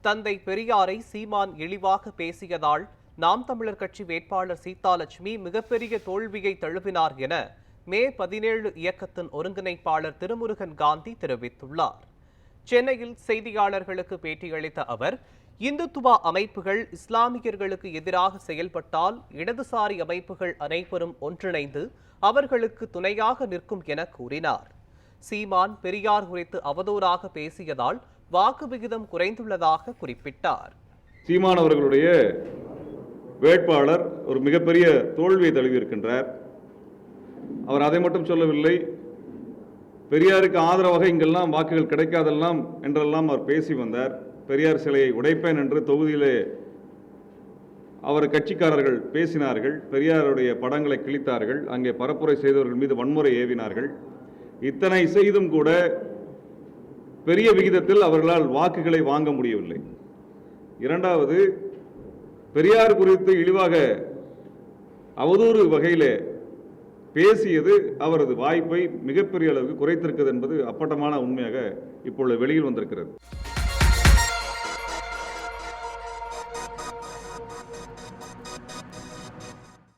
தந்தை பெரியாரை சீமான் இழிவாக பேசியதால் நாம் தமிழர் கட்சி வேட்பாளர் சீதாலட்சுமி மிகப்பெரிய தோல்வியை தழுவினார் என மே 17 இயக்கத்தின் ஒருங்கிணைப்பாளர் திருமுருகன் காந்தி தெரிவித்துள்ளார். சென்னையில் செய்தியாளர்களுக்கு பேட்டியளித்த அவர், இந்துத்துவ அமைப்புகள் இஸ்லாமியர்களுக்கு எதிராக செயல்பட்டால் இடதுசாரி அமைப்புகள் அனைவரும் ஒன்றிணைந்து அவர்களுக்கு துணையாக நிற்கும் என கூறினார். சீமான் பெரியார் குறித்து அவதூறாக பேசியதால் வாக்கு விகிதம் குறைந்துள்ளதாக குறிப்பிட்டார். சீமான் அவர்களுடைய வேட்பாளர் ஒரு மிகப்பெரிய தோல்வியை தழுவியிருக்கின்றார். அவர் அதை மட்டும் சொல்லவில்லை, பெரியாருக்கு ஆதரவாக இங்கெல்லாம் வாக்குகள் கிடைக்காதெல்லாம் என்றெல்லாம் அவர் பேசி வந்தார். பெரியார் சிலையை உடைப்பேன் என்று தொகுதியிலே அவர் கட்சிக்காரர்கள் பேசினார்கள். பெரியாருடைய படங்களை கிழித்தார்கள். அங்கே பரப்புரை செய்தவர்கள் மீது வன்முறை ஏவினார்கள். இத்தனை செய்தும் கூட பெரிய விகிதத்தில் அவர்களால் வாக்குகளை வாங்க முடியவில்லை. இரண்டாவது, பெரியார் குறித்து இழிவாக அவதூறு வகையிலே பேசியது அவரது வாய்ப்பை மிகப்பெரிய அளவுக்கு குறைத்திருக்கிறது என்பது அப்பட்டமான உண்மையாக இப்பொழுது வெளியில் வந்திருக்கிறது.